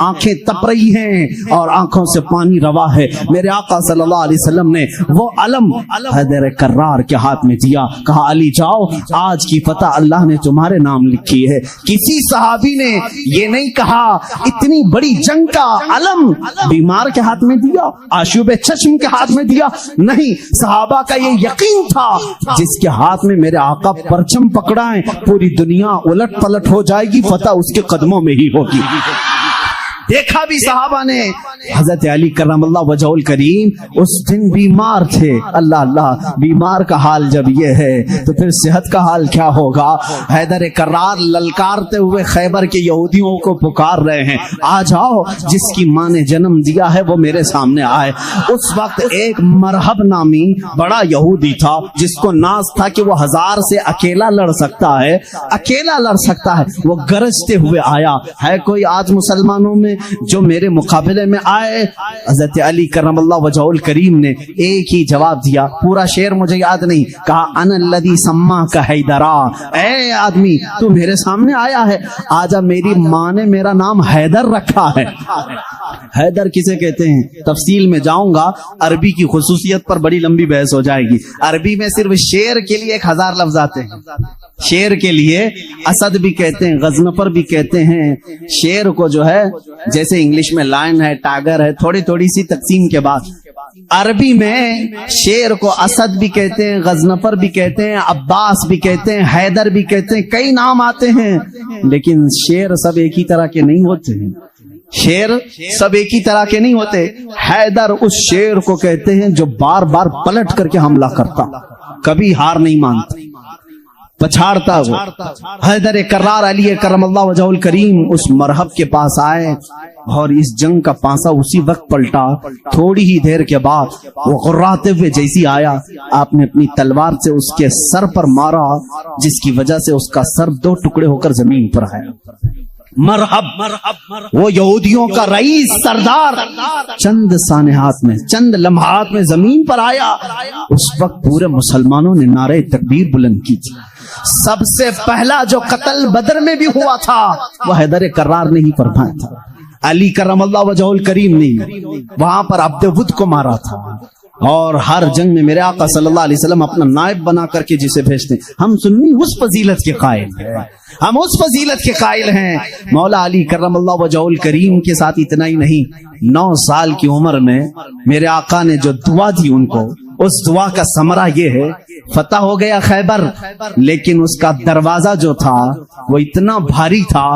آنکھیں تپ رہی ہیں اور آنکھوں سے پانی روا ہے. میرے آقا صلی اللہ علیہ وسلم نے وہ علم حیدر کرار کے ہاتھ میں دیا, کہا علی جاؤ, آج کی فتح اللہ نے تمہارے نام لکھی ہے. کسی صحابی نے یہ نہیں کہا اتنی بڑی جنگ کا علم بیمار کے ہاتھ میں دیا, آشوب چشم کے ہاتھ میں دیا, نہیں. صحابہ کا یہ یقین تھا جس کے ہاتھ میں میرے آقا پرچم پکڑائیں پوری دنیا الٹ پلٹ ہو جائے گی, فتح اس کے قدموں میں ہی ہوگی. دیکھا بھی صحابہ نے. حضرت علی کرم اللہ وجہ الکریم اس دن بیمار تھے. اللہ اللہ, بیمار کا حال جب یہ ہے تو پھر صحت کا حال کیا ہوگا. حیدر کرار للکارتے ہوئے خیبر کے یہودیوں کو پکار رہے ہیں, آ جاؤ, جس کی ماں نے جنم دیا ہے وہ میرے سامنے آئے. اس وقت ایک مرحب نامی بڑا یہودی تھا جس کو ناز تھا کہ وہ 1000 سے اکیلا لڑ سکتا ہے, اکیلا لڑ سکتا ہے. وہ گرجتے ہوئے آیا, ہے کوئی آج مسلمانوں میں جو میرے مقابلے میں آئے؟ حضرت علی کرم اللہ وجہ الکریم نے ایک ہی جواب دیا, پورا شعر مجھے یاد نہیں, کہا انا الذی سماک حیدرا, اے آدمی تو میرے سامنے آیا ہے, آجا میری ماں نے میرا نام حیدر رکھا ہے. حیدر کسے کہتے ہیں تفصیل میں جاؤں گا, عربی کی خصوصیت پر بڑی لمبی بحث ہو جائے گی. عربی میں صرف شعر کے لیے 1000 لفظ آتے ہیں. شعر کے لیے اسد بھی کہتے ہیں, غضنفر بھی کہتے ہیں. شعر کو جو ہے جیسے انگلش میں لائن ہے, ٹائگر ہے, تھوڑی تھوڑی سی تقسیم کے بعد عربی میں شعر کو اسد بھی کہتے ہیں, غضنفر بھی کہتے ہیں, عباس بھی کہتے ہیں, حیدر بھی کہتے ہیں, کئی نام آتے ہیں. لیکن شعر سب ایک ہی طرح کے نہیں ہوتے ہیں. شعر سب ایک ہی طرح کے نہیں ہوتے. حیدر اس شعر کو کہتے ہیں جو بار بار پلٹ کر کے حملہ کرتا, کبھی ہار نہیں مانتا, پچھاڑتا ہو. حیدر کرار علی کرم اللہ وجہ الکریم اس مرحب کے پاس آئے اور اس جنگ کا پانسا اسی وقت پلٹا. تھوڑی ہی دیر کے بعد وہ غراتے ہوئے جیسی آیا, آپ نے اپنی تلوار سے اس کے سر پر مارا, جس کی وجہ سے اس کا سر 2 ٹکڑے ہو کر زمین پر آیا. مرحب وہ یہودیوں کا رئیس سردار چند سانحات میں, چند لمحات میں زمین پر آیا. اس وقت پورے مسلمانوں نے نعرہ تکبیر بلند کی تھی. سب سے پہلا جو قتل بدر میں بھی ہوا تھا وہ حیدر کرار نے ہی فرمایا تھا. علی کرم اللہ وجہ الکریم نے وہاں پر عبد ود کو مارا تھا. اور ہر جنگ میں میرے آقا صلی اللہ علیہ وسلم اپنا نائب بنا کر کے جسے بھیجتے ہیں. ہم سنی اس فضیلت کے قائل ہیں, ہم اس فضیلت کے قائل ہیں. مولا علی کرم اللہ وجہ الکریم کے ساتھ اتنا ہی نہیں, 9 سال کی عمر میں میرے آقا نے جو دعا دی ان کو, اس دعا کا ثمرہ یہ ہے, فتح ہو گیا خیبر, لیکن اس کا دروازہ جو تھا وہ اتنا بھاری تھا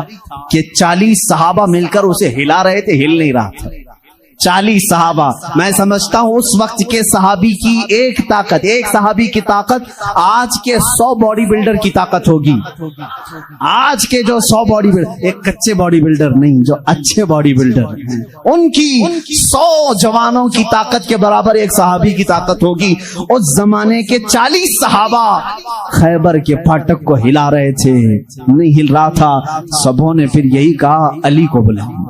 کہ 40 صحابہ مل کر اسے ہلا رہے تھے, ہل نہیں رہا تھا. 40 صحابہ. میں سمجھتا ہوں اس وقت کے صحابی کی ایک طاقت, ایک صحابی کی طاقت آج کے 100 باڈی بلڈر کی طاقت ہوگی. آج کے جو 100 باڈی بلڈر, ایک کچے باڈی بلڈر نہیں, جو اچھے باڈی بلڈر ہیں, ان کی 100 جوانوں کی طاقت کے برابر ایک صحابی کی طاقت ہوگی. اس زمانے کے 40 صحابہ خیبر کے پھاٹک کو ہلا رہے تھے, نہیں ہل رہا تھا. سبوں نے پھر یہی کہا, علی کو بلاؤ,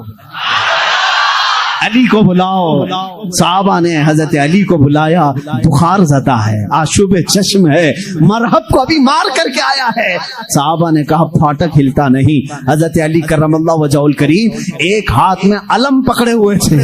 علی کو بلاؤ. صحابہ نے حضرت علی کو بلایا. بخار زدہ ہے, آشوب چشم ہے, مرحب کو ابھی مار کر کے آیا ہے. صحابہ نے کہا پھاٹک ہلتا نہیں. حضرت علی کرم اللہ وجہ الکریم ایک ہاتھ میں علم پکڑے ہوئے تھے,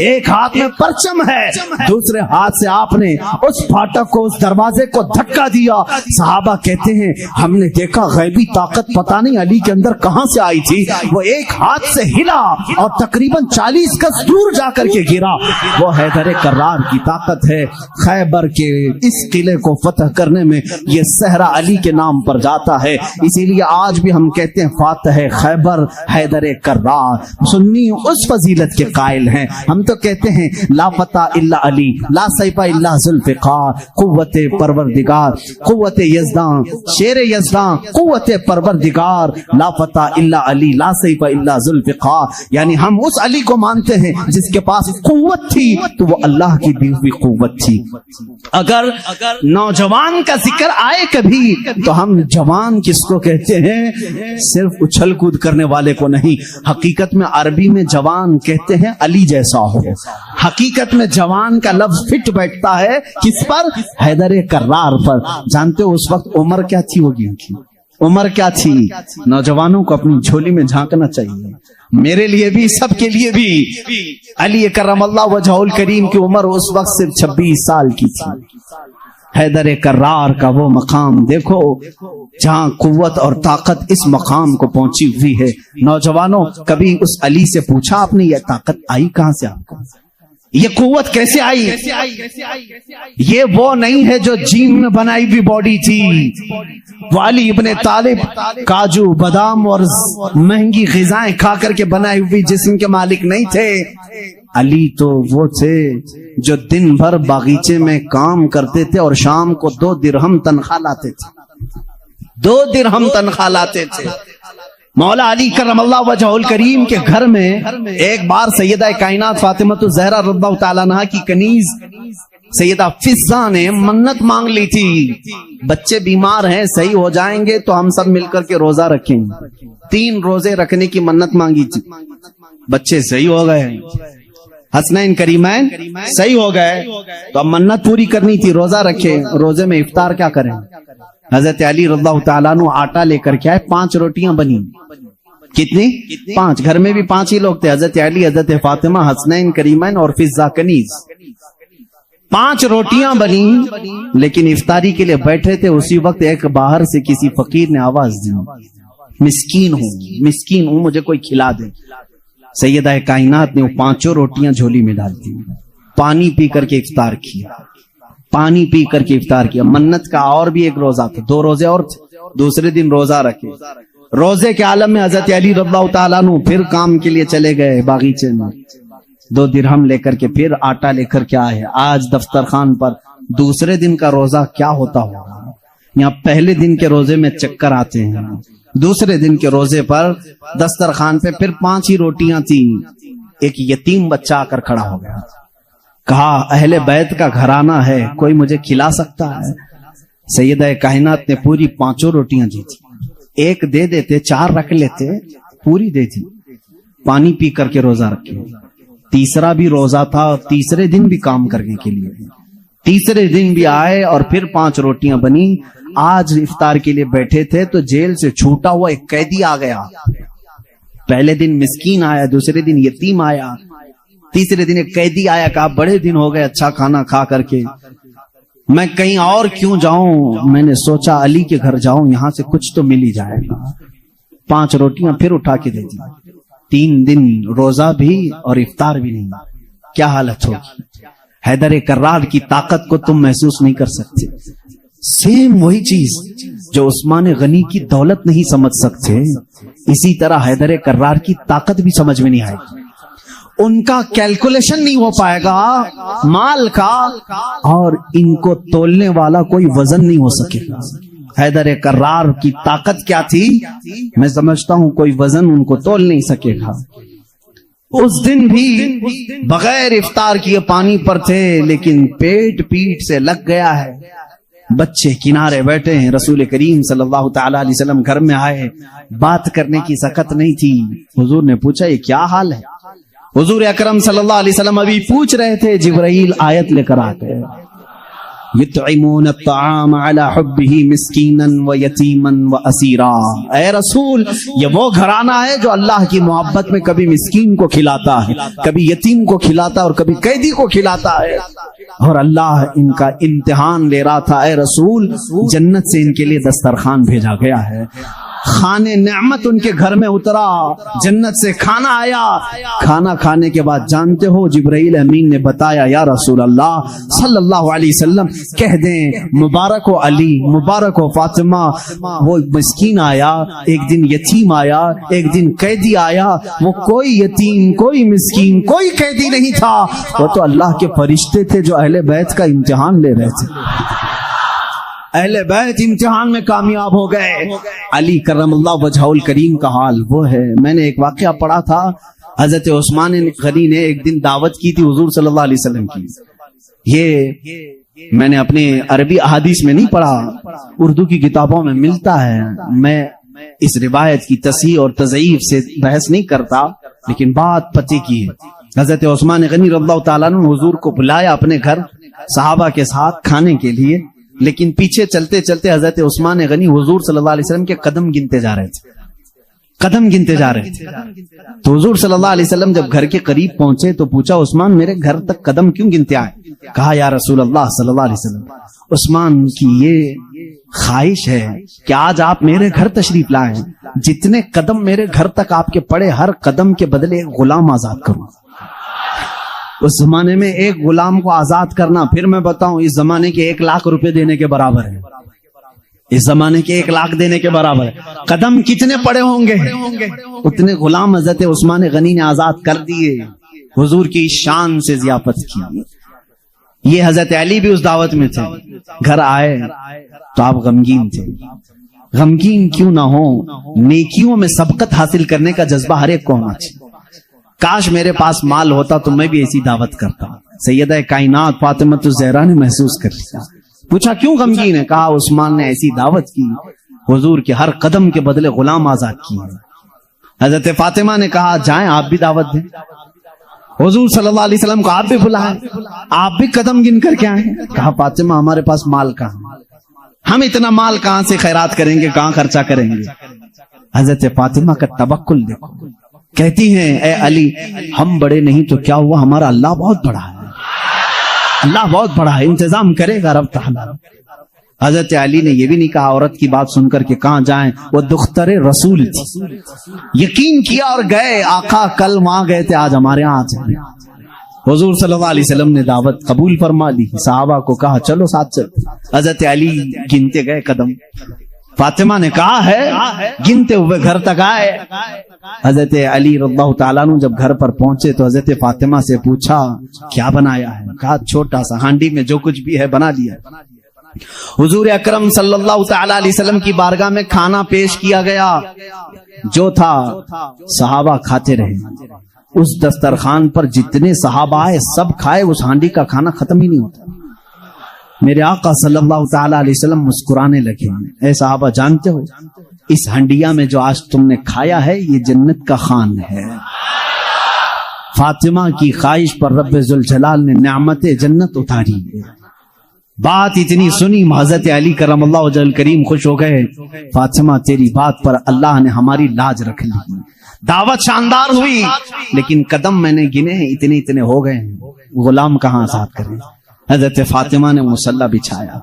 ایک ہاتھ میں پرچم ہے, دوسرے ہاتھ سے آپ نے اس پھاٹک کو, اس دروازے کو دھکا دیا. صحابہ کہتے ہیں ہم نے دیکھا غیبی طاقت پتہ نہیں علی کے اندر کہاں سے آئی تھی, وہ ایک ہاتھ سے ہلا اور تقریباً 40 گز دور جا کر کے گرا. وہ حیدر کرار کی طاقت ہے. خیبر کے اس قلعے کو فتح کرنے میں یہ صحرا علی کے نام پر جاتا ہے. اسی لیے آج بھی ہم کہتے ہیں فاتح خیبر حیدر کرار. سنی اس فضیلت کے قائل ہیں. ہم تو کہتے ہیں لا فتح الا علی, لا سیف الا ذوالفقار, قوت پروردگار, قوت یزدان, شیر یزدان, قوت پروردگار, لا فتح الا علی, لا سیف الا ذوالفقار. یعنی ہم اس علی کو مانتے ہیں جس کے پاس قوت تھی تو وہ اللہ کی دی ہوئی قوت تھی. اگر نوجوان کا ذکر آئے کبھی تو ہم جوان کس کو کہتے ہیں؟ صرف اچھل کود کرنے والے کو نہیں. حقیقت میں عربی میں جوان کہتے ہیں علی جیسا ہو. حقیقت میں جوان کا لفظ فٹ بیٹھتا ہے کس پر؟ حیدر کرار پر. جانتے ہو اس وقت عمر کیا تھی ہوگی؟ عمر کیا تھی؟ نوجوانوں کو اپنی جھولی میں جھانکنا چاہیے. میرے لیے بھی، سب کے لیے بھی۔ علی کرم اللہ وجہہ الکریم کی عمر اس وقت صرف 26 سال کی تھی۔ حیدر کرار کا وہ مقام دیکھو جہاں قوت اور طاقت اس مقام کو پہنچی ہوئی ہے۔ نوجوانوں، کبھی اس علی سے پوچھا آپ نے یہ طاقت آئی کہاں سے آپ کو؟ یہ قوت کیسے آئی؟ یہ وہ نہیں ہے جو جیم میں بنائی ہوئی باڈی تھی۔ وہ علی ابن طالب کاجو بادام اور مہنگی غذائیں کھا کر کے بنائی ہوئی جسم کے مالک نہیں تھے۔ علی تو وہ تھے جو دن بھر باغیچے میں کام کرتے تھے اور شام کو 2 درہم تنخواہ لاتے تھے، 2 درہم تنخواہ لاتے تھے۔ مولا علی کرم اللہ وجہہ الکریم کے گھر میں ایک بار سیدہ کائنات فاطمہ الزہرا رضی اللہ تعالیٰ عنہا کی کنیز سیدہ فضہ نے منت مانگ لی تھی، بچے بیمار ہیں، صحیح ہو جائیں گے تو ہم سب مل کر کے روزہ رکھیں۔ 3 روزے رکھنے کی منت مانگی تھی، بچے صحیح ہو گئے، حسنین کریمین صحیح ہو گئے، تو اب منت پوری کرنی تھی، روزہ رکھے۔ روزے میں افطار کیا کریں؟ حضرت علی رضی اللہ تعالیٰ عنہ آٹا لے کر کے آئے، 5 روٹیاں بنی۔ کتنی؟ 5۔ گھر میں بھی 5 ہی لوگ تھے، حضرت علی، حضرت فاطمہ، حسنین کریمین اور فضہ کنیز۔ 5 روٹیاں بنی، لیکن افطاری کے لیے بیٹھے تھے، اسی وقت ایک باہر سے کسی فقیر نے آواز دی، مسکین ہوں مجھے کوئی کھلا دے۔ سیدہ کائنات نے وہ 5 روٹیاں جھولی میں ڈال دی، پانی پی کر کے افطار کیا، پانی پی کر کے افطار کیا۔ منت کا اور بھی ایک روزہ تھا، 2 روزے اور تھے، دوسرے دن روزہ رکھے۔ روزے کے عالم میں حضرت علی رضی اللہ تعالیٰ عنہ پھر کام کے لیے چلے گئے باغیچے میں، 2 درہم لے کر کے پھر آٹا لے کر کے آئے۔ آج دفتر خان پر دوسرے دن کا روزہ کیا ہوتا ہوگا؟ یہاں پہلے دن کے روزے میں چکر آتے ہیں، دوسرے دن کے روزے پر دسترخوان پہ پھر 5 ہی روٹیاں تھی۔ ایک یتیم بچہ آ کر کھڑا ہو گیا، کہا اہل بیت کا گھرانہ ہے، کوئی مجھے کھلا سکتا ہے؟ سیدہ کائنات نے پوری 5 روٹیاں دی تھی، 1 دے دیتے، 4 رکھ لیتے، پوری دے دی، پانی پی کر کے روزہ رکھے۔ تیسرا بھی روزہ تھا اور تیسرے دن بھی کام کرنے کے لیے، تیسرے دن بھی آئے اور پھر 5 روٹیاں بنی۔ آج افطار کے لیے بیٹھے تھے تو جیل سے چھوٹا ہوا ایک قیدی آ گیا۔ پہلے دن مسکین آیا، دوسرے دن یتیم آیا، تیسرے دن ایک قیدی آیا، کہا بڑے دن ہو گئے اچھا کھانا کھا کر کے، میں کہیں اور کیوں جاؤں؟ میں نے سوچا علی کے گھر جاؤں، یہاں سے کچھ تو مل ہی جائے گا۔ 5 روٹیاں پھر اٹھا کے دے دی۔ 3 دن روزہ بھی اور افطار بھی نہیں، کیا حالت ہوگی؟ حیدر کرار کی طاقت کو تم محسوس نہیں کر سکتے۔ سیم وہی چیز جو عثمان غنی کی دولت نہیں سمجھ سکتے، اسی طرح حیدر کرار کی طاقت بھی سمجھ میں نہیں آئے گی۔ ان کا کیلکولیشن نہیں ہو پائے گا مال کا، اور ان کو تولنے والا کوئی وزن نہیں ہو سکے گا۔ حیدر کرار کی طاقت کیا تھی؟ میں سمجھتا ہوں کوئی وزن ان کو تول نہیں سکے گا۔ اس دن بھی بغیر افطار کیے پانی پر تھے، لیکن پیٹ سے لگ گیا ہے۔ بچے کنارے بیٹھے ہیں، رسول کریم صلی اللہ تعالی علیہ وسلم گھر میں آئے، بات کرنے کی سکت نہیں تھی۔ حضور نے پوچھا یہ کیا حال ہے؟ حضور اکرم صلی اللہ علیہ وسلم ابھی پوچھ رہے تھے، جبرائیل آیت لے کر آ گئے، یطعمون الطعام علی حبہ مسکینا ویتیما واسیرا۔ اے رسول، یہ وہ گھرانہ ہے جو اللہ کی محبت میں کبھی مسکین کو کھلاتا ہے، کبھی یتیم کو کھلاتا ہے اور کبھی قیدی کو کھلاتا ہے، اور اللہ ان کا امتحان لے رہا تھا۔ اے رسول، جنت سے ان کے لیے دسترخوان بھیجا گیا ہے، کھانے نعمت ان کے گھر میں اترا، جنت سے کھانا آیا۔ کھانا کھانے کے بعد جانتے ہو جبرائیل امین نے بتایا، یا رسول اللہ صلی اللہ علیہ وسلم کہہ دیں مبارک ہو علی، مبارک ہو فاطمہ، وہ مسکین آیا، ایک دن یتیم آیا، ایک دن قیدی آیا، وہ کوئی یتیم، کوئی مسکین، کوئی قیدی نہیں تھا، وہ تو اللہ کے فرشتے تھے جو اہل بیت کا امتحان لے رہے تھے۔ اہل بیت امتحان میں کامیاب ہو گئے۔ علی کرم اللہ وجہہ الکریم کا حال وہ ہے۔ میں نے ایک واقعہ پڑھا تھا، حضرت عثمان غنی نے ایک دن دعوت کی تھی حضور صلی اللہ علیہ وسلم کی۔ یہ میں نے اپنے عربی احادیث میں نہیں پڑھا، اردو کی کتابوں میں ملتا ہے۔ میں اس روایت کی تصحیح اور تضعیف سے بحث نہیں کرتا، لیکن بات پتے کی ہے۔ حضرت عثمان غنی رضی اللہ تعالیٰ عنہ حضور کو بلایا اپنے گھر صحابہ کے ساتھ کھانے کے لیے، لیکن پیچھے چلتے چلتے حضرت عثمان غنی حضور صلی اللہ علیہ وسلم کے قدم گنتے جا رہے تھے۔ قدم گنتے جا رہے تھے. تو حضور صلی اللہ علیہ وسلم جب گھر کے قریب پہنچے تو پوچھا عثمان میرے گھر تک قدم کیوں گنتے آئے؟ کہا یا رسول اللہ صلی اللہ علیہ وسلم عثمان کی یہ خواہش ہے کہ آج آپ میرے گھر تشریف لائیں, جتنے قدم میرے گھر تک آپ کے پڑے ہر قدم کے بدلے ایک غلام آزاد کروں. اس زمانے میں ایک غلام کو آزاد کرنا, پھر میں بتاؤں, اس زمانے کے 1 لاکھ روپے دینے کے برابر ہے. اس زمانے کے 1 لاکھ دینے کے برابر ہے. قدم کتنے پڑے ہوں گے اتنے غلام حضرت عثمان غنی نے آزاد کر دیے. حضور کی شان سے ضیافت کی. یہ حضرت علی بھی اس دعوت میں تھے. گھر آئے تو آپ غمگین تھے. غمگین کیوں نہ ہو, نیکیوں میں سبقت حاصل کرنے کا جذبہ ہر ایک کو ہونا چاہیے. کاش میرے پاس مال ہوتا تو میں بھی ایسی دعوت کرتا. سیدہ کائنات فاطمہ الزہرا نے محسوس کر لیا. پوچھا کیوں غمگین ہے؟ کہا عثمان نے ایسی دعوت کی, حضور کے ہر قدم کے بدلے غلام آزاد کیے. حضرت فاطمہ نے کہا جائیں آپ بھی دعوت دیں. حضور صلی اللہ علیہ وسلم کو آپ بھی بلائیں, آپ بھی قدم گن کر کے آئیں. کہا فاطمہ ہمارے پاس مال کہاں, ہم اتنا مال کہاں سے خیرات کریں گے, کہاں خرچہ کریں گے. حضرت فاطمہ کا توکل دیکھو, کہتی ہیں اے علی ہم بڑے نہیں تو کیا ہوا, ہمارا اللہ بہت بڑا ہے, اللہ بہت بڑا ہے, انتظام کرے گا رب تعالی. حضرت علی نے یہ بھی نہیں کہا عورت کی بات سن کر کے کہاں جائیں, وہ دختر رسول تھی. یقین کیا اور گئے. آقا کل وہاں گئے تھے, آج ہمارے یہاں آ جائیں. حضور صلی اللہ علیہ وسلم نے دعوت قبول فرما لی. صحابہ کو کہا چلو ساتھ چل. حضرت علی گنتے گئے قدم. فاطمہ نے کہا ہے, گنتے ہوئے گھر تک آئے. حضرت علی رضی اللہ تعالیٰ عنہ جب گھر پر پہنچے تو حضرت فاطمہ سے پوچھا کیا بنایا ہے؟ کہا چھوٹا سا ہانڈی میں جو کچھ بھی ہے بنا لیا. حضور اکرم صلی اللہ تعالیٰ علیہ وسلم کی بارگاہ میں کھانا پیش کیا گیا. جو تھا صحابہ کھاتے رہے. اس دسترخوان پر جتنے صحابہ آئے سب کھائے, اس ہانڈی کا کھانا ختم ہی نہیں ہوتا. میرے آقا صلی اللہ تعالیٰ علیہ وسلم مسکرانے لگے. اے صحابہ جانتے ہو اس ہنڈیا میں جو آج تم نے کھایا ہے یہ جنت کا خوان ہے. فاطمہ کی خواہش پر رب ذوالجلال نے نعمت جنت اتاری ہے. بات اتنی سنی حضرت علی کرم اللہ وجہ کریم خوش ہو گئے. فاطمہ تیری بات پر اللہ نے ہماری لاج رکھ لی. دعوت شاندار ہوئی لیکن قدم میں نے گنے ہیں اتنے اتنے ہو گئے, غلام کہاں آزاد کریں. حضرت فاطمہ نے مصلی بچھایا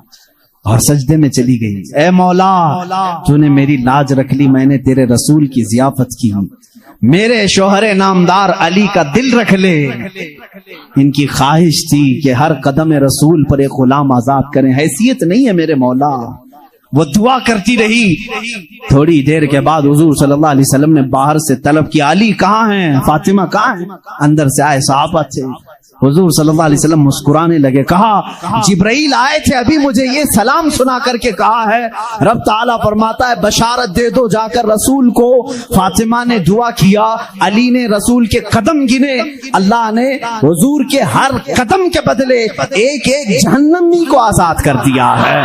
اور سجدے میں چلی گئی. اے مولا تو نے میری لاج رکھ لی, میں نے تیرے رسول کی ضیافت کی. میرے شوہر نامدار علی کا دل رکھ لے. ان کی خواہش تھی کہ ہر قدم رسول پر ایک غلام آزاد کریں. حیثیت نہیں ہے میرے مولا. وہ دعا کرتی رہی. تھوڑی دیر کے بعد حضور صلی اللہ علیہ وسلم نے باہر سے طلب کیا علی کہاں ہیں, فاطمہ کہاں ہیں. اندر سے آئے صحابہ تھے. حضور صلی اللہ علیہ وسلم مسکرانے لگے. کہا جبرائیل آئے تھے ابھی مجھے یہ سلام سنا کر کے کہا ہے رب تعالیٰ فرماتا ہے بشارت دے دو جا کر رسول کو. فاطمہ نے دعا کیا, علی نے رسول کے قدم گنے. اللہ نے حضور کے ہر قدم کے بدلے ایک ایک جہنمی کو آزاد کر دیا ہے.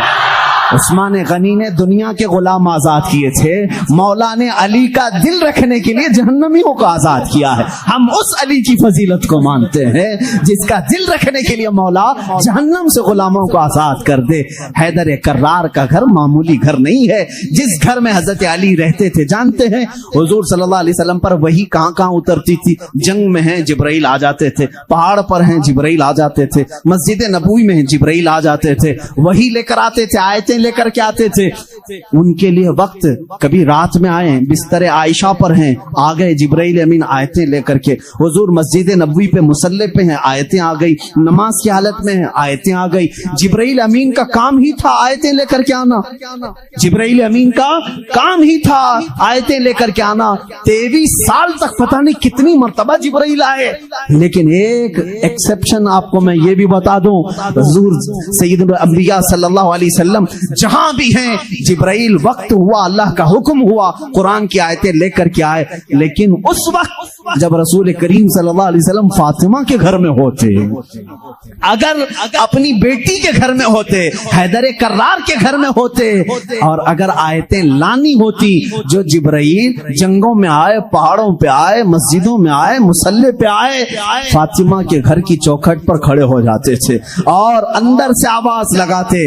عثمان غنی نے دنیا کے غلام آزاد کیے تھے, مولا نے علی کا دل رکھنے کے لیے جہنمیوں کو آزاد کیا ہے. ہم اس علی کی فضیلت کو مانتے ہیں جس کا دل رکھنے کے لیے مولا جہنم سے غلاموں کو آزاد کر دے. حیدر کرار کا گھر معمولی گھر نہیں ہے. جس گھر میں حضرت علی رہتے تھے جانتے ہیں حضور صلی اللہ علیہ وسلم پر وہی کہاں کہاں اترتی تھی. جنگ میں ہیں جبرائیل آ جاتے تھے, پہاڑ پر ہیں جبرائیل آ جاتے تھے, مسجد نبوی میں ہیں جبرائیل آ جاتے تھے, وہی لے کر آتے تھے, آیتیں لے کر کے آتے تھے. ان کے لیے وقت کبھی رات میں آئے بستر عائشہ پر ہیں, آ گئے جبرائیل امین آیتیں لے کر کے. حضور مسجد نبوی پہ مصلی پہ ہیں, آیتیں آ گئی. نماز کی حالت میں ہیں, آیتیں آ گئی. جبرائیل امین کا کام ہی تھا آیتیں لے کر کے آنا. جبرائیل امین کا کام ہی تھا آیتیں لے کر کے آنا. 23 سال تک پتہ نہیں کتنی مرتبہ جبرائیل آئے, لیکن ایک ایکسپشن آپ کو میں یہ بھی بتا دوں. حضور سید الانبیاء صلی اللہ علیہ وسلم جہاں بھی ہیں جبرائیل وقت ہوا اللہ کا حکم ہوا قرآن کی آیتیں لے کر کے آئے. لیکن اس وقت جب رسول کریم صلی اللہ علیہ وسلم فاطمہ کے گھر میں ہوتے, اگر اپنی بیٹی کے گھر میں ہوتے, حیدر کرار کے گھر میں ہوتے, اور اگر آیتیں لانی ہوتی جو جبرائیل جنگوں میں آئے, پہاڑوں پہ آئے, مسجدوں میں آئے, مصلی پہ آئے, فاطمہ کے گھر کی چوکھٹ پر کھڑے ہو جاتے تھے اور اندر سے آواز لگاتے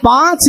5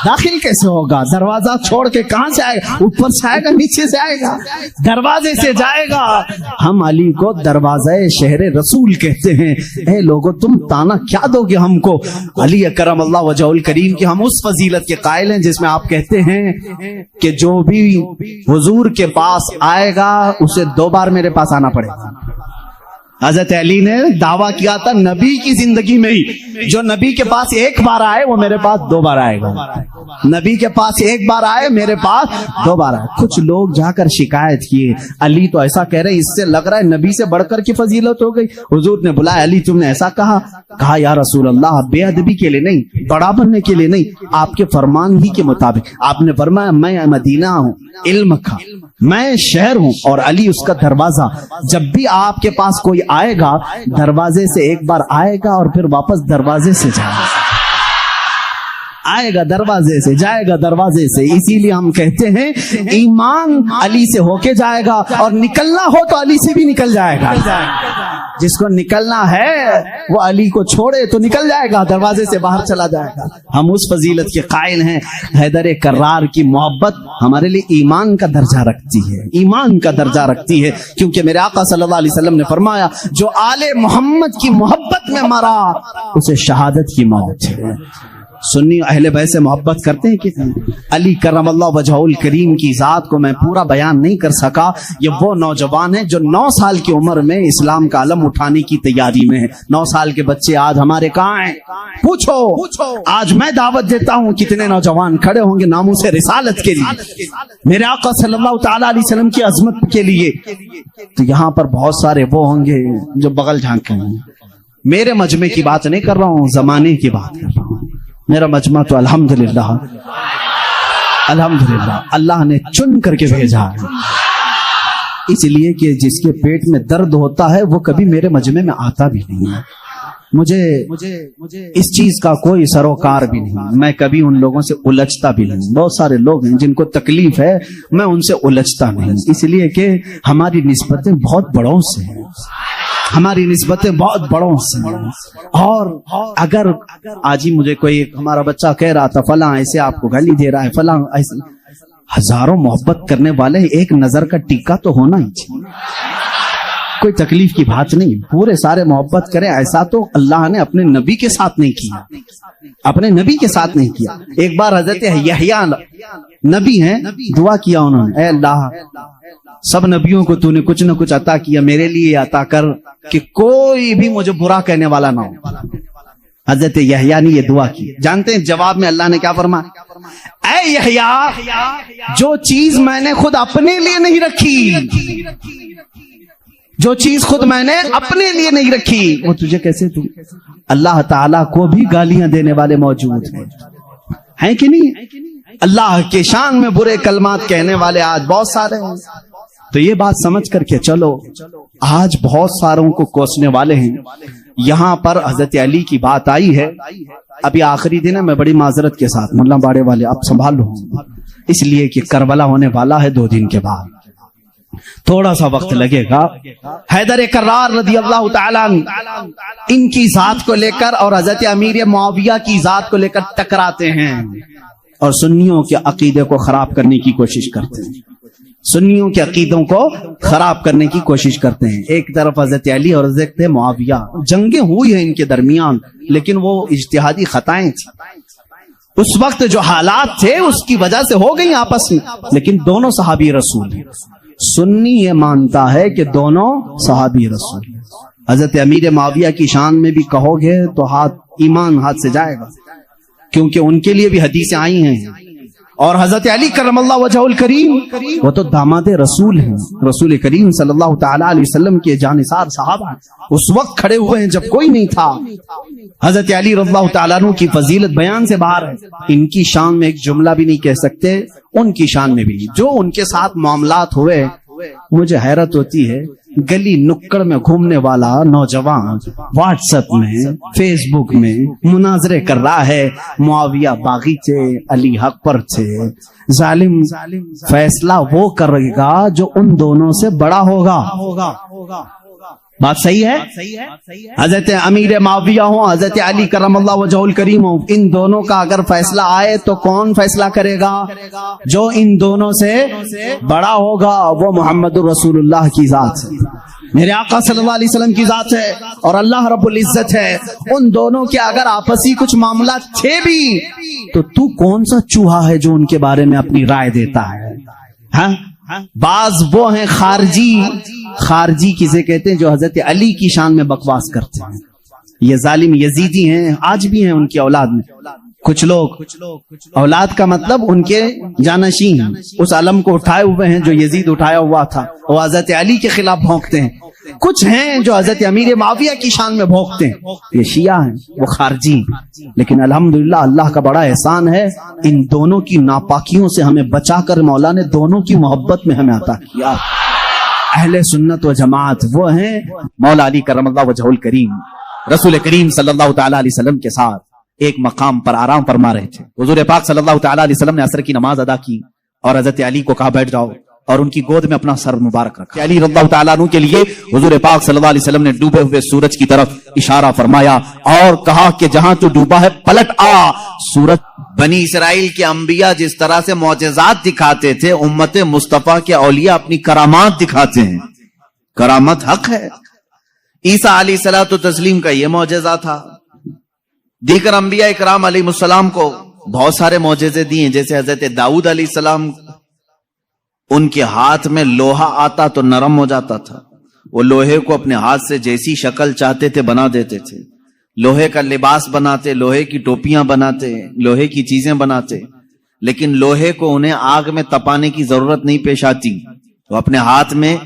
داخل کیسے ہوگا؟ دروازہ چھوڑ کے کہاں سے آئے گا؟ اوپر سے آئے گا نیچے سے آئے گا؟ دروازے سے جائے گا۔ ہم علی کو دروازہ شہر رسول کہتے ہیں۔ اے لوگوں تم تانا کیا دو گے ہم کو؟ علی کرم اللہ وجہہ الکریم کی ہم اس فضیلت کے قائل ہیں جس میں آپ کہتے ہیں کہ جو بھی حضور کے پاس آئے گا اسے 2 بار میرے پاس آنا پڑے گا۔ حضرت علی نے دعویٰ کیا تھا نبی کی زندگی میں ہی جو نبی کے پاس 1 بار آئے وہ میرے پاس 2 بار آئے گا۔ نبی کے پاس 1 بار آئے میرے پاس 2 بار آئے۔ کچھ لوگ جا کر شکایت کیے علی تو ایسا کہہ رہے اس سے لگ رہا ہے نبی سے بڑھ کر کی فضیلت ہو گئی۔ حضور نے بلایا علی تم نے ایسا کہا؟ کہا یا رسول اللہ بے ادبی کے لیے نہیں، بڑا بننے کے لیے نہیں، آپ کے فرمان ہی کے مطابق۔ آپ نے فرمایا میں مدینہ ہوں علم کا، میں شہر ہوں اور علی اس کا دروازہ۔ جب بھی آپ کے پاس کوئی آئے گا دروازے سے 1 بار آئے گا اور پھر واپس دروازے سے جائے گا، آئے گا دروازے سے جائے گا دروازے سے۔ اسی لیے ہم کہتے ہیں ایمان علی سے ہو کے جائے گا اور نکلنا ہو تو علی سے بھی نکل جائے گا۔ جس کو نکلنا ہے وہ علی کو چھوڑے تو نکل جائے گا، دروازے سے باہر چلا جائے گا۔ ہم اس فضیلت کے قائل ہیں۔ حیدر کرار کی محبت ہمارے لیے ایمان کا درجہ رکھتی ہے، ایمان کا درجہ رکھتی ہے، کیونکہ میرے آقا صلی اللہ علیہ وسلم نے فرمایا جو آل محمد کی محبت میں مرا اسے شہادت کی موت ہے۔ سنی اہل بیت سے محبت کرتے ہیں کتنے؟ علی کرم اللہ وجہہ الکریم کی ذات کو میں پورا بیان نہیں کر سکا۔ یہ وہ نوجوان ہیں جو 9 سال کی عمر میں اسلام کا علم اٹھانے کی تیاری میں ہے۔ 9 سال کے بچے آج ہمارے کہاں ہیں؟ پوچھو۔ آج میں دعوت دیتا ہوں کتنے نوجوان کھڑے ہوں گے ناموس رسالت کے لیے، میرے آقا صلی اللہ تعالی علیہ وسلم کی عظمت کے لیے۔ تو یہاں پر بہت سارے وہ ہوں گے جو بغل جھانک ہیں۔ میرے مجمع کی بات نہیں کر رہا ہوں، زمانے کی بات کر رہا ہوں۔ میرا مجمع تو الحمدللہ اللہ نے چن کر کے بھیجا ہے، اس لیے کہ جس کے پیٹ میں درد ہوتا ہے وہ کبھی میرے مجمع میں آتا بھی نہیں ہے۔ مجھے اس چیز کا کوئی سروکار بھی نہیں، میں کبھی ان لوگوں سے الجھتا بھی نہیں۔ بہت سارے لوگ ہیں جن کو تکلیف ہے، میں ان سے الجھتا نہیں، اس لیے کہ ہماری نسبتیں بہت بڑوں سے ہیں، ہماری نسبتیں بہت بڑوں سے ہیں۔ اور اگر آج ہی مجھے کوئی ہمارا بچہ کہہ رہا تھا فلاں ایسے آپ کو گالی دے رہا ہے، فلاں ایسے، ہزاروں محبت کرنے والے ایک نظر کا ٹیکا تو ہونا ہی چاہیے، کوئی تکلیف کی بات نہیں، پورے سارے محبت کریں۔ ایسا تو اللہ نے اپنے نبی کے ساتھ نہیں کیا، اپنے نبی کے ساتھ نہیں کیا۔ ایک بار حضرت یحییٰ نبی ہیں، دعا کیا انہوں نے، اے اللہ سب نبیوں کو تو نے کچھ نہ کچھ عطا کیا، میرے لیے عطا کر کہ کوئی بھی مجھے برا کہنے والا نہ ہو۔ حضرت یحییٰ نے یہ دعا کی، جانتے ہیں جواب میں اللہ نے کیا فرمایا؟ اے یحییٰ جو چیز میں نے خود اپنے لیے نہیں رکھی، جو چیز خود میں نے اپنے لیے نہیں رکھی وہ تجھے کیسے دوں؟ اللہ تعالیٰ کو بھی گالیاں دینے والے موجود ہیں کہ نہیں؟ اللہ کے شان میں برے کلمات کہنے والے آج بہت سارے ہیں۔ تو یہ بات سمجھ کر کے چلو، آج بہت ساروں کو کوسنے والے ہیں۔ یہاں پر حضرت علی کی بات آئی ہے، ابھی آخری دن ہے، میں بڑی معذرت کے ساتھ ملا باڑے والے آپ سنبھال لو، اس لیے کہ کربلا ہونے والا ہے 2 دن کے بعد، تھوڑا سا وقت لگے گا۔ حیدر کرار رضی اللہ تعالیٰ ان کی ذات کو لے کر اور حضرت امیر معاویہ کی ذات کو لے کر ٹکراتے ہیں اور سنیوں کے عقیدے کو خراب کرنے کی کوشش کرتے ہیں، سنیوں کے عقیدوں کو خراب کرنے کی کوشش کرتے ہیں۔ ایک طرف حضرت علی اور حضرت معاویہ، جنگیں ہوئی ہیں ان کے درمیان، لیکن وہ اجتہادی خطائیں تھیں، اس وقت جو حالات تھے اس کی وجہ سے ہو گئی آپس میں، لیکن دونوں صحابی رسول ہیں۔ سنی یہ مانتا ہے کہ دونوں صحابی رسول ہیں۔ حضرت امیر معاویہ کی شان میں بھی کہو گے تو ایمان ہاتھ سے جائے گا، کیونکہ ان کے لیے بھی حدیثیں آئی ہیں۔ اور حضرت علی کرم اللہ وجہہ الکریم وہ تو داماد رسول ہیں، رسول کریم صلی اللہ تعالی علیہ وسلم کے جانثار صحابہ اس وقت کھڑے ہوئے ہیں جب کوئی نہیں تھا۔ حضرت علی رضی اللہ تعالیٰ عنہ کی فضیلت بیان سے باہر ہے، ان کی شان میں ایک جملہ بھی نہیں کہہ سکتے، ان کی شان میں بھی جو ان کے ساتھ معاملات ہوئے مجھے حیرت ہوتی ہے۔ گلی نکڑ میں گھومنے والا نوجوان واٹس ایپ میں فیس بک میں مناظرے کر رہا ہے، معاویہ باغی تھے، علی حق پر تھے، ظالم فیصلہ وہ کرے گا جو ان دونوں سے بڑا ہوگا۔ بات صحیح ہے؟ حضرت امیر معاویہ ہوں، حضرت علی کرم اللہ وجہ الکریم ہوں، ان دونوں کا اگر فیصلہ آئے تو کون فیصلہ کرے گا؟ جو ان دونوں سے بڑا ہوگا، وہ محمد الرسول اللہ کی ذات ہے، میرے آقا صلی اللہ علیہ وسلم کی ذات ہے اور اللہ رب العزت ہے۔ ان دونوں کے اگر آپسی کچھ معاملات تھے بھی تو کون سا چوہا ہے جو ان کے بارے میں اپنی رائے دیتا ہے؟ ہاں، بعض وہ ہیں خارجی کسے کہتے ہیں جو حضرت علی کی شان میں بکواس کرتے ہیں، یہ ظالم یزیدی ہیں، آج بھی ہیں ان کی اولاد میں کچھ لوگ، اولاد کا مطلب ان کے جانشین اس علم کو اٹھائے ہوئے ہیں جو یزید اٹھایا ہوا تھا، وہ حضرت علی کے خلاف بھونکتے ہیں۔ کچھ ہیں جو حضرت امیر معاویہ کی شان میں بھونکتے ہیں، یہ شیعہ ہیں، وہ خارجی ہیں۔ لیکن الحمدللہ اللہ کا بڑا احسان ہے، ان دونوں کی ناپاکیوں سے ہمیں بچا کر مولا نے دونوں کی محبت میں ہمیں عطا کیا۔ اہل سنت و جماعت وہ ہیں مولا علی کرم اللہ وجہ الکریم رسول کریم صلی اللہ تعالی علیہ وسلم کے ساتھ ایک مقام پر آرام فرما رہے تھے۔ حضور پاک صلی اللہ تعالی علیہ وسلم نے عصر کی نماز ادا کی اور حضرت علی کو کہا بیٹھ جاؤ، اور ان کی گود میں اپنا سر مبارک رکھا۔ علی رضی اللہ تعالیٰ عنہ کے لیے حضور پاک صلی اللہ علیہ وسلم نے ڈوبے ہوئے سورج کی طرف اشارہ فرمایا اور کہا کہ جہاں تو ڈوبا ہے پلٹ آ۔ سورج بنی اسرائیل کے انبیاء جس طرح سے معجزات دکھاتے تھے، امت مصطفیٰ کے اولیاء اپنی کرامات دکھاتے ہیں، کرامت حق ہے۔ عیسیٰ علیہ الصلوۃ والتسلیم کا یہ معجزہ تھا، دیگر انبیاء اکرام علیہ السلام کو بہت سارے معجزے دیے، جیسے حضرت داؤد علیہ السلام ان کے ہاتھ میں لوہا آتا تو نرم ہو جاتا تھا، وہ لوہے کو اپنے ہاتھ سے جیسی شکل چاہتے تھے بنا دیتے تھے، لوہے کا لباس بناتے، لوہے کی ٹوپیاں بناتے، لوہے کی چیزیں بناتے، لیکن لوہے کو انہیں آگ میں تپانے کی ضرورت نہیں پیش آتی، وہ اپنے ہاتھ میں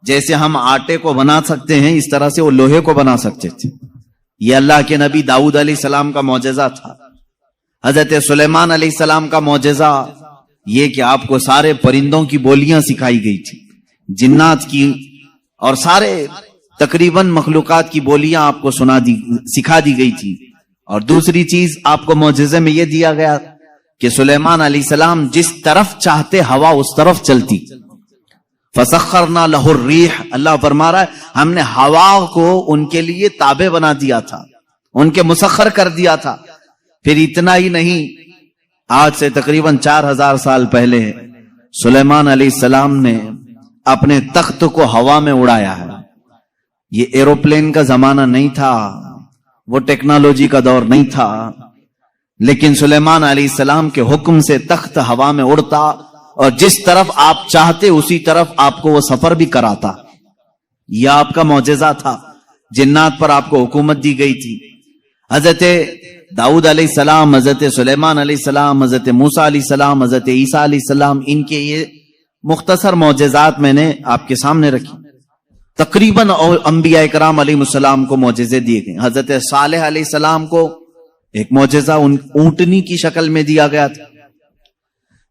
جیسے ہم آٹے کو بنا سکتے ہیں اس طرح سے وہ لوہے کو بنا سکتے تھے۔ یہ اللہ کے نبی داؤد علیہ السلام کا معجزہ تھا۔ حضرت سلیمان علیہ السلام کا معجزہ یہ کہ آپ کو سارے پرندوں کی بولیاں سکھائی گئی تھی، جنات کی اور سارے تقریباً مخلوقات کی بولیاں آپ کو سکھا دی گئی تھی۔ اور دوسری چیز آپ کو معجزے میں یہ دیا گیا کہ سلیمان علیہ السلام جس طرف چاہتے ہوا اس طرف چلتی۔ فسخرنا لہ الریح، اللہ فرما رہا ہے ہم نے ہوا کو ان کے لیے تابع بنا دیا تھا، ان کے مسخر کر دیا تھا۔ پھر اتنا ہی نہیں، آج سے تقریباً 4000 سال پہلے سلیمان علیہ السلام نے اپنے تخت کو ہوا میں اڑایا ہے۔ یہ ایروپلین کا زمانہ نہیں تھا، وہ ٹیکنالوجی کا دور نہیں تھا، لیکن سلیمان علیہ السلام کے حکم سے تخت ہوا میں اڑتا اور جس طرف آپ چاہتے اسی طرف آپ کو وہ سفر بھی کراتا۔ یہ آپ کا معجزہ تھا۔ جنات پر آپ کو حکومت دی گئی تھی۔ حضرت داؤد علیہ السلام، حضرت سلیمان علیہ السلام، حضرت موسیٰ علیہ السلام، حضرت عیسیٰ علیہ السلام، ان کے یہ مختصر معجزات میں نے آپ کے سامنے رکھی۔ تقریباً انبیاء اکرام علیہ السلام کو معجزے دیے گئے۔ حضرت صالح علیہ السلام کو ایک معجزہ اونٹنی کی شکل میں دیا گیا تھا،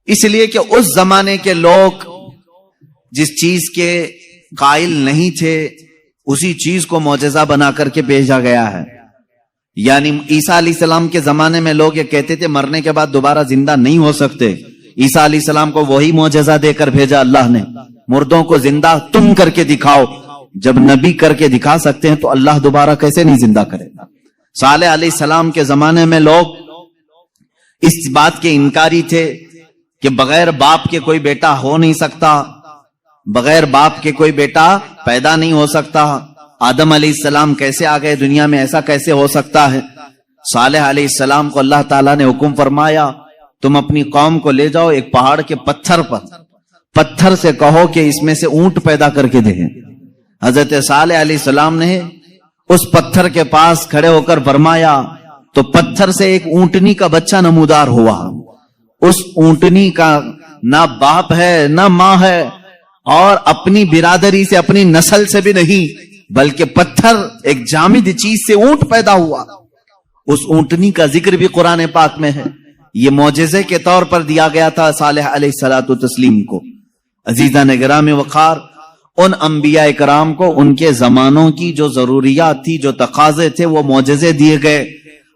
اس لیے کہ اس زمانے کے لوگ جس چیز کے قائل نہیں تھے اسی چیز کو معجزہ بنا کر کے بھیجا گیا ہے۔ یعنی عیسیٰ علیہ السلام کے زمانے میں لوگ یہ کہتے تھے مرنے کے بعد دوبارہ زندہ نہیں ہو سکتے، عیسیٰ علیہ السلام کو وہی معجزہ دے کر بھیجا اللہ نے، مردوں کو زندہ تم کر کے دکھاؤ۔ جب نبی کر کے دکھا سکتے ہیں تو اللہ دوبارہ کیسے نہیں زندہ کرے گا۔ صالح علیہ السلام کے زمانے میں لوگ اس بات کے انکاری تھے کہ بغیر باپ کے کوئی بیٹا ہو نہیں سکتا، بغیر باپ کے کوئی بیٹا پیدا نہیں ہو سکتا، آدم علیہ السلام کیسے آ گئے دنیا میں، ایسا کیسے ہو سکتا ہے۔ صالح علیہ السلام کو اللہ تعالیٰ نے حکم فرمایا تم اپنی قوم کو لے جاؤ ایک پہاڑ کے پتھر پر، پتھر سے کہو کہ اس میں سے اونٹ پیدا کر کے دیں۔ حضرت صالح علیہ السلام نے اس پتھر کے پاس کھڑے ہو کر فرمایا تو پتھر سے ایک اونٹنی کا بچہ نمودار ہوا۔ اس اونٹنی کا نہ باپ ہے نہ ماں ہے اور اپنی برادری سے اپنی نسل سے بھی نہیں، بلکہ پتھر ایک جامد چیز سے اونٹ پیدا ہوا۔ اس اونٹنی کا ذکر بھی قرآن پاک میں ہے۔ یہ معجزے کے طور پر دیا گیا تھا صالح علیہ الصلوۃ والتسلیم کو۔ عزیزان گرامی وقار، ان انبیاء کرام کو ان کے زمانوں کی جو ضروریات تھی، جو تقاضے تھے، وہ معجزے دیے گئے،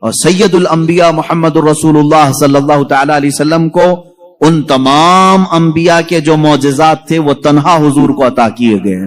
اور سید الانبیاء محمد الرسول اللہ صلی اللہ تعالی علیہ وسلم کو ان تمام انبیاء کے جو معجزات تھے وہ تنہا حضور کو عطا کیے گئے۔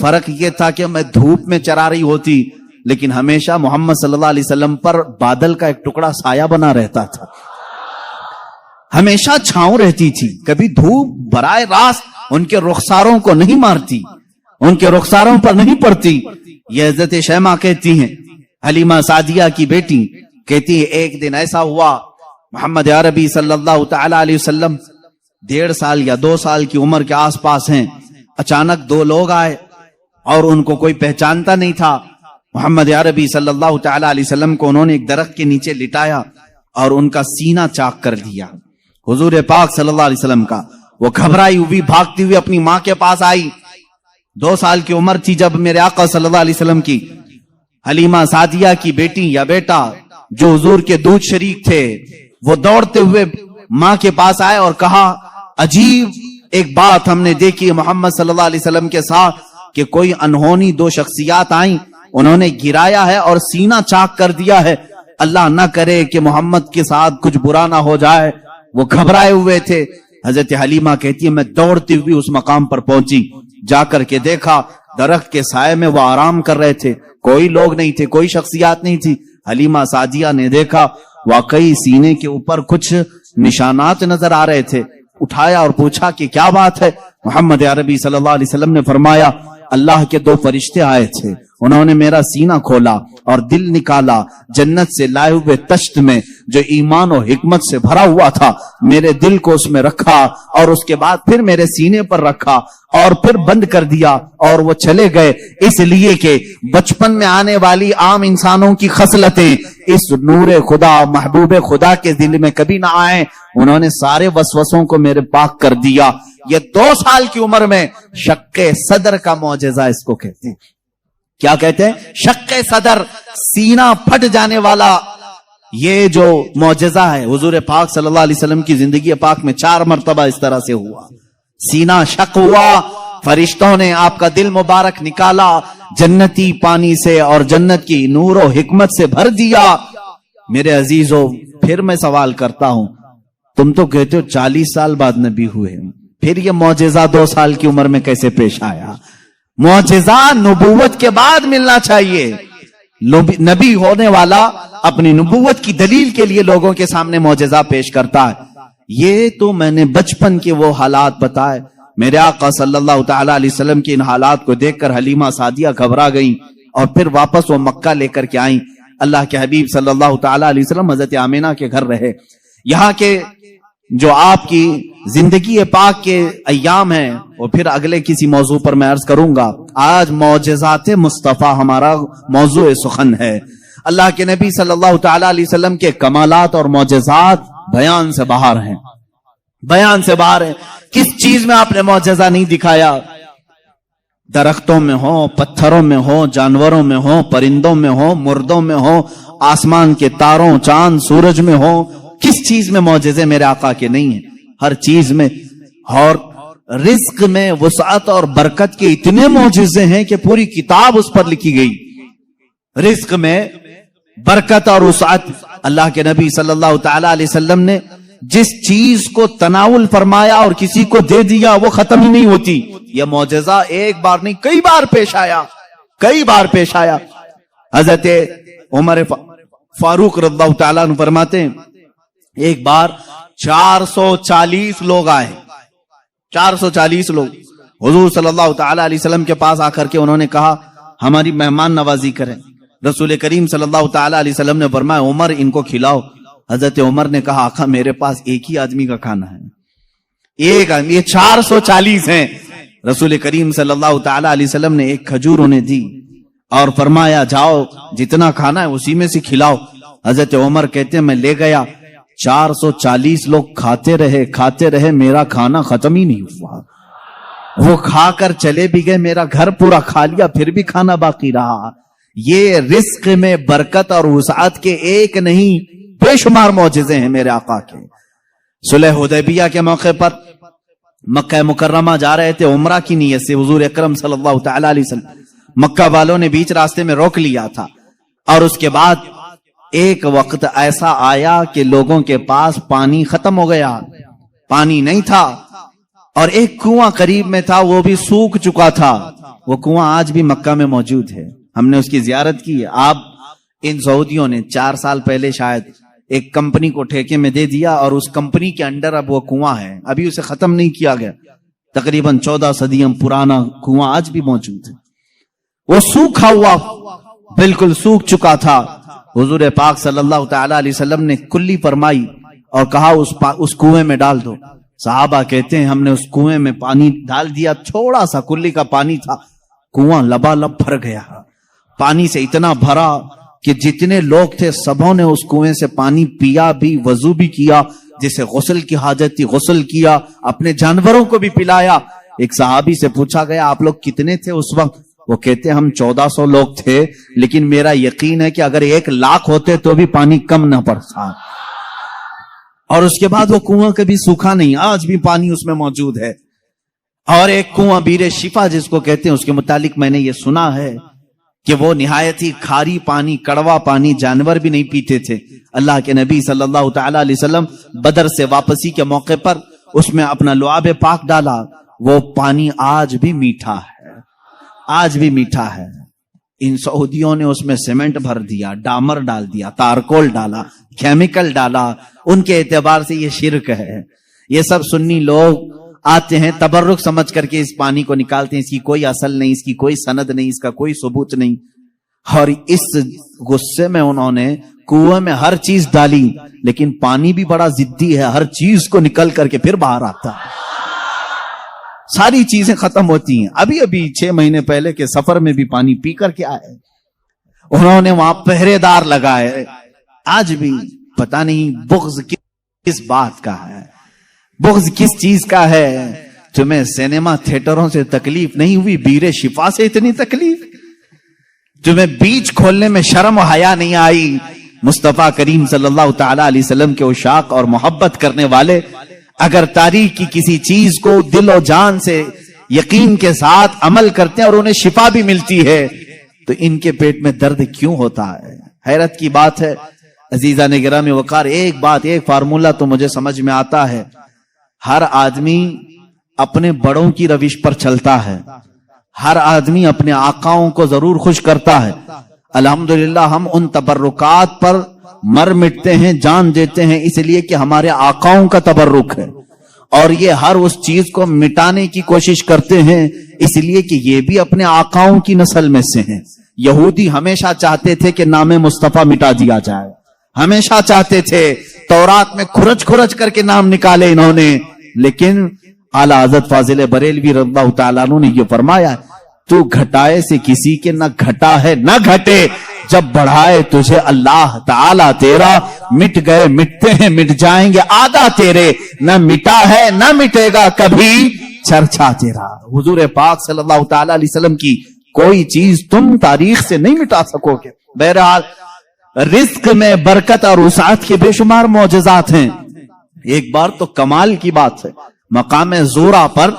فرق یہ تھا کہ میں دھوپ میں چرا رہی ہوتی لیکن ہمیشہ محمد صلی اللہ علیہ وسلم پر بادل کا ایک ٹکڑا سایہ بنا رہتا تھا، ہمیشہ چھاؤں رہتی تھی، کبھی دھوپ براہ راست ان کے رخساروں کو نہیں مارتی، ان کے رخساروں پر نہیں پڑتی۔ یہ حضرت شیمہ کہتی ہیں، حلیمہ سعدیہ کی بیٹی کہتی ہے ایک دن ایسا ہوا محمد عربی صلی اللہ تعالی علیہ وسلم 1.5 سال یا 2 سال کی عمر کے آس پاس ہیں، اچانک 2 لوگ آئے اور ان کو کوئی پہچانتا نہیں تھا۔ محمد عربی صلی اللہ تعالی علیہ وسلم کو انہوں نے ایک درخت کے نیچے لٹایا اور ان کا سینہ چاک کر دیا، حضور پاک صلی اللہ علیہ وسلم کا۔ وہ گھبرائی ہوئی بھاگتی ہوئی اپنی ماں کے پاس آئی، 2 سال کی عمر تھی جب میرے آقا صلی اللہ علیہ وسلم کی حلیمہ سعدیہ کی بیٹی یا بیٹا جو حضور کے دودھ شریک تھے وہ دوڑتے ہوئے ماں کے پاس آئے اور کہا عجیب ایک بات ہم نے دیکھی محمد صلی اللہ علیہ وسلم کے ساتھ کہ کوئی انہونی 2 شخصیات آئیں، انہوں نے گرایا ہے اور سینہ چاک کر دیا ہے، اللہ نہ کرے کہ محمد کے ساتھ کچھ برا نہ ہو جائے۔ وہ گھبرائے ہوئے تھے۔ حضرت حلیمہ کہتی ہے میں دوڑتی ہوئی اس مقام پر پہنچی، جا کر کے دیکھا درخت کے سائے میں وہ آرام کر رہے تھے، کوئی لوگ نہیں تھے، کوئی شخصیات نہیں تھی۔ حلیمہ سعدیہ نے دیکھا واقعی سینے کے اوپر کچھ نشانات نظر آ رہے تھے، اٹھایا اور پوچھا کہ کیا بات ہے؟ محمد عربی صلی اللہ علیہ وسلم نے فرمایا اللہ کے 2 فرشتے آئے تھے، انہوں نے میرا سینہ کھولا اور دل نکالا، جنت سے لائے ہوئے تشت میں جو ایمان و حکمت سے بھرا ہوا تھا میرے دل کو اس میں رکھا اور اس کے بعد پھر میرے سینے پر رکھا اور پھر بند کر دیا اور وہ چلے گئے، اس لیے کہ بچپن میں آنے والی عام انسانوں کی خصلتیں اس نور خدا محبوب خدا کے دل میں کبھی نہ آئیں، انہوں نے سارے وسوسوں کو میرے پاک کر دیا۔ یہ 2 سال کی عمر میں شق صدر کا معجزہ اس کو کہتے ہیں۔ کیا کہتے ہیں؟ شق صدر، سینہ پھٹ جانے والا یہ جو معجزہ ہے حضور پاک صلی اللہ علیہ وسلم کی زندگی پاک میں 4 مرتبہ اس طرح سے ہوا، سینہ شق ہوا، فرشتوں نے آپ کا دل مبارک نکالا، جنتی پانی سے اور جنت کی نور و حکمت سے بھر دیا۔ میرے عزیزو پھر میں سوال کرتا ہوں، تم تو کہتے ہو 40 سال بعد نبی ہوئے، پھر یہ معجزہ 2 سال کی عمر میں کیسے پیش آیا؟ معجزہ نبوت کے بعد ملنا چاہیے، نبی ہونے والا اپنی نبوت کی دلیل کے لیے لوگوں کے سامنے معجزہ پیش کرتا ہے۔ یہ تو میں نے بچپن کے وہ حالات بتائے، میرے آقا صلی اللہ تعالی علیہ وسلم کے ان حالات کو دیکھ کر حلیمہ سعدیہ گھبرا گئیں اور پھر واپس وہ مکہ لے کر کے آئیں۔ اللہ کے حبیب صلی اللہ تعالی علیہ وسلم حضرت آمینہ کے گھر رہے۔ یہاں کے جو آپ کی زندگی پاک کے ایام ہیں وہ پھر اگلے کسی موضوع پر میں عرض کروں گا۔ آج معجزات مصطفیٰ ہمارا موضوع سخن ہے۔ اللہ کے نبی صلی اللہ تعالی علیہ وسلم کے کمالات اور معجزات بیان سے باہر ہیں، بیان سے باہر ہیں۔ کس چیز میں آپ نے معجزہ نہیں دکھایا؟ درختوں میں ہو، پتھروں میں ہو، جانوروں میں ہو، پرندوں میں ہو، مردوں میں ہو، آسمان کے تاروں، چاند، سورج میں ہو، کس چیز میں معجزے میرے آقا کے نہیں ہیں؟ ہر چیز میں۔ اور رزق میں وسعت اور برکت کے اتنے معجزے ہیں کہ پوری کتاب اس پر لکھی گئی۔ رزق میں برکت اور وسعت، اللہ کے نبی صلی اللہ تعالی علیہ وسلم نے جس چیز کو تناول فرمایا اور کسی کو دے دیا وہ ختم ہی نہیں ہوتی۔ یہ معجزہ ایک بار نہیں کئی بار پیش آیا، کئی بار پیش آیا۔ حضرت عمر فاروق رضی اللہ تعالیٰ عنہ فرماتے ہیں ایک بار 440 لوگ آئے، 440 لوگ حضور صلی اللہ تعالی علیہ وسلم کے پاس آ کر کے انہوں نے کہا ہماری مہمان نوازی کریں۔ رسول کریم صلی اللہ تعالی علیہ وسلم نے فرمایا عمر ان کو کھلاؤ۔ حضرت عمر نے کہا آقا میرے پاس ایک ہی آدمی کا کھانا ہے، ایک آدمی، یہ 440 ہیں۔ رسول کریم صلی اللہ تعالی علیہ وسلم نے ایک کھجور انہیں دی اور فرمایا جاؤ جتنا کھانا ہے اسی میں سے کھلاؤ۔ حضرت عمر کہتے ہیں میں لے گیا، 440 لوگ کھاتے رہے، میرا کھانا ختم ہی نہیں ہوا۔ وہ کھا کر چلے بھی گئے، میرا گھر پورا کھا لیا، پھر بھی کھانا باقی رہا۔ یہ رزق میں برکت اور وسعت کے ایک نہیں بے شمار معجزے ہیں میرے آقا کے۔ صلح حدیبیہ کے موقع پر مکہ مکرمہ جا رہے تھے عمرہ کی نیت سے، حضور اکرم صلی اللہ تعالی علیہ وسلم، مکہ والوں نے بیچ راستے میں روک لیا تھا، اور اس کے بعد ایک وقت ایسا آیا کہ لوگوں کے پاس پانی ختم ہو گیا، پانی نہیں تھا، اور ایک کنواں قریب میں تھا، وہ بھی سوکھ چکا تھا. وہ کنواں آج بھی مکہ میں موجود ہے، ہم نے اس کی زیارت کی ہے. آپ ان سعودیوں نے 4 سال پہلے شاید ایک کمپنی کو ٹھیکے میں دے دیا، اور اس کمپنی کے انڈر اب وہ کنواں ہے، ابھی اسے ختم نہیں کیا گیا. تقریباً 14 صدیاں پرانا کنواں آج بھی موجود ہے. وہ سوکھا ہوا بالکل سوکھ چکا تھا. حضور پاک صلی اللہ تعالی علیہ وسلم نے کلی فرمائی اور کہا اس کنویں میں ڈال دو. صحابہ کہتے ہیں ہم نے اس کنویں میں پانی ڈال دیا، تھوڑا سا کلی کا پانی تھا، کنواں لبالب بھر گیا. پانی سے اتنا بھرا کہ جتنے لوگ تھے سبوں نے اس کنویں سے پانی پیا بھی، وضو بھی کیا، جسے غسل کی حاجت تھی غسل کیا، اپنے جانوروں کو بھی پلایا. ایک صحابی سے پوچھا گیا آپ لوگ کتنے تھے اس وقت؟ وہ کہتے ہیں ہم 1400 لوگ تھے، لیکن میرا یقین ہے کہ اگر 1 لاکھ ہوتے تو بھی پانی کم نہ پڑتا. اور اس کے بعد وہ کنواں کبھی سوکھا نہیں، آج بھی پانی اس میں موجود ہے. اور ایک کنواں بیر شفا جس کو کہتے ہیں، اس کے متعلق میں نے یہ سنا ہے کہ وہ نہایت ہی کھاری پانی، کڑوا پانی، جانور بھی نہیں پیتے تھے. اللہ کے نبی صلی اللہ تعالی علیہ وسلم بدر سے واپسی کے موقع پر اس میں اپنا لعاب پاک ڈالا. وہ پانی آج بھی میٹھا ہے، آج بھی میٹھا ہے. ان سعودیوں نے اس میں سیمنٹ بھر دیا، ڈامر ڈال دیا، تارکول ڈالا، کیمیکل ڈالا. ان کے اعتبار سے یہ شرک ہے. یہ سب سنی لوگ آتے ہیں تبرک سمجھ کر کے اس پانی کو نکالتے ہیں، اس کی کوئی اصل نہیں، اس کی کوئی سند نہیں، اس کا کوئی ثبوت نہیں. اور اس غصے میں انہوں نے کنویں میں ہر چیز ڈالی، لیکن پانی بھی بڑا ضدی ہے، ہر چیز کو نکل کر کے پھر باہر آتا ہے. ساری چیزیں ختم ہوتی ہیں. ابھی 6 مہینے پہلے کے سفر میں بھی پانی پی کر کے آئے. انہوں نے وہاں پہرے دار لگائے. آج بھی پتہ نہیں بغض کس بات کا ہے، بغض کس چیز کا ہے. تمہیں سینما تھیٹروں سے تکلیف نہیں ہوئی، بیر شفا سے اتنی تکلیف؟ تمہیں بیچ کھولنے میں شرم و حیا نہیں آئی؟ مصطفیٰ کریم صلی اللہ تعالی علیہ وسلم کے عشاق اور محبت کرنے والے اگر تاریخ کی کسی چیز کو دل و جان سے یقین کے ساتھ عمل کرتے ہیں اور انہیں شفا بھی ملتی ہے، تو ان کے پیٹ میں درد کیوں ہوتا ہے؟ حیرت کی بات ہے. عزیزان گرامی وقار، ایک فارمولہ تو مجھے سمجھ میں آتا ہے، ہر آدمی اپنے بڑوں کی روش پر چلتا ہے، ہر آدمی اپنے آقاؤں کو ضرور خوش کرتا ہے. الحمدللہ ہم ان تبرکات پر مر مٹتے ہیں، جان دیتے ہیں، اس لیے کہ ہمارے آقاؤں کا تبرک ہے. اور یہ ہر اس چیز کو مٹانے کی کوشش کرتے ہیں اس لیے کہ یہ بھی اپنے آقاؤں کی نسل میں سے ہیں. یہودی ہمیشہ چاہتے تھے کہ نام مصطفیٰ مٹا دیا جائے، ہمیشہ چاہتے تھے. تورات میں کھرچ کھرچ کر کے نام نکالے انہوں نے، لیکن اعلیٰ حضرت فاضل بریلوی رضی اللہ تعالیٰ عنہ نے یہ فرمایا، تو گھٹائے سے کسی کے نہ گھٹا ہے نہ گھٹے، جب بڑھائے تجھے اللہ تعالیٰ تیرا، مٹ گئے مٹتے ہیں مٹ جائیں گے آدھا تیرے، نہ مٹا ہے نہ مٹے گا کبھی چرچا تیرا. حضور پاک صلی اللہ تعالی علیہ وسلم کی کوئی چیز تم تاریخ سے نہیں مٹا سکو گے. بہرحال رزق میں برکت اور وسعت کے بے شمار معجزات ہیں. ایک بار تو کمال کی بات ہے، مقام زورا پر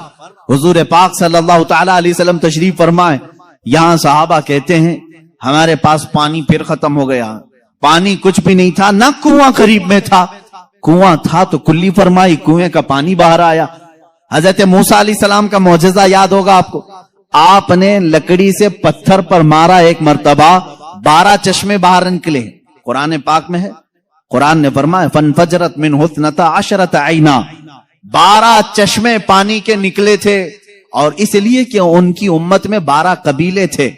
حضور پاک صلی اللہ تعالی علیہ وسلم تشریف فرمائے. یہاں صحابہ کہتے ہیں ہمارے پاس پانی پھر ختم ہو گیا. پانی کچھ بھی نہیں تھا، نہ کنواں قریب میں تھا. کنواں تھا تو کلی فرمائی، کنویں کا پانی باہر آیا. حضرت موسیٰ علیہ السلام کا معجزہ یاد ہوگا آپ کو. آپ نے لکڑی سے پتھر پر مارا ایک مرتبہ، 12 چشمے باہر نکلے. قرآن پاک میں ہے، قرآن نے فرمایا فَانْفَجَرَتْ مِنْهُ 12 عَيْنًا، 12 چشمے پانی کے نکلے تھے. اور اس لیے کہ ان کی امت میں 12 قبیلے تھے،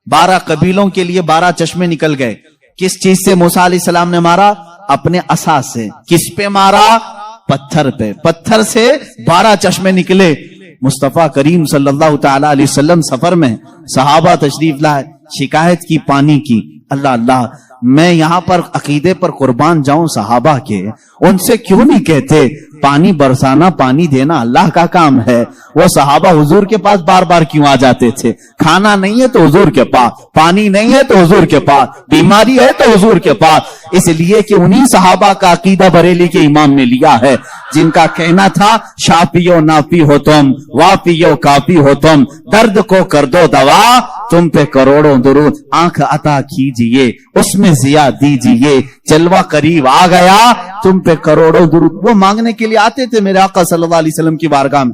12 قبیلوں کے لیے 12 چشمے نکل گئے. کس چیز سے موسیٰ علیہ السلام نے مارا؟ اپنے عصا سے. کس پہ مارا؟ پتھر پہ. پتھر سے 12 چشمے نکلے. مصطفیٰ کریم صلی اللہ تعالی علیہ وسلم سفر میں، صحابہ تشریف لائے، شکایت کی پانی کی. اللہ اللہ، میں یہاں پر عقیدے پر قربان جاؤں صحابہ کے، ان سے کیوں نہیں کہتے پانی برسانا پانی دینا اللہ کا کام ہے؟ وہ صحابہ حضور کے پاس بار بار کیوں آ جاتے تھے؟ کھانا نہیں ہے تو حضور کے پاس، پانی نہیں ہے تو حضور کے پاس، بیماری ہے تو حضور کے پاس. اس لیے کہ انہی صحابہ کا عقیدہ بریلی کے امام نے لیا ہے، جن کا کہنا تھا شافی و نافی ہو تم، وافی و کافی ہو تم، درد کو کر دو دوا، تم پہ کروڑوں درود، آنکھ عطا کیجئے اس میں ضیاء دیجئے، جلوہ قریب آ گیا تم پہ کروڑوں درود. وہ مانگنے کے لیے آتے تھے میرے آقا صلی اللہ علیہ وسلم کی بارگاہ میں.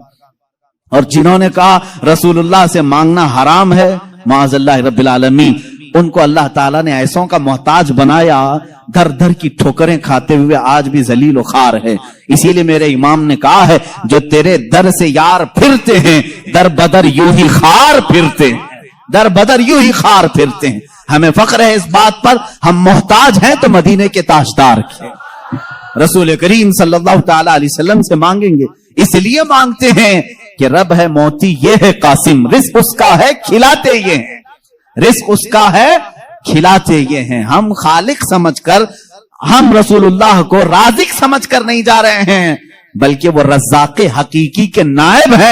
اور جنہوں نے کہا رسولullah سے مانگنا حرام ہے، معاذ اللہ رب العالمین، ان کو اللہ تعالیٰ نے ایسوں کا محتاج بنایا، در در کی ٹھوکریں کھاتے ہوئے آج بھی ذلیل و خوار ہے۔ اسی لیے میرے امام نے کہا ہے جو تیرے در سے یار پھرتے ہیں در بدر یوں ہی خار پھرتے ہیں، در بدر یوں ہی خار پھرتے ہیں۔ ہمیں فخر ہے اس بات پر، ہم محتاج ہیں تو مدینے کے تاجدار کے رسول کریم صلی اللہ تعالی علیہ وسلم سے مانگیں گے، اس لیے مانگتے ہیں کہ رب ہے موتی یہ ہے قاسم، رزق اس کا ہے کھلاتے یہ ہیں، رزق اس کا ہے کھلاتے یہ ہیں۔ ہم خالق سمجھ کر، ہم رسول اللہ کو رازق سمجھ کر نہیں جا رہے ہیں، بلکہ وہ رزاق حقیقی کے نائب ہیں۔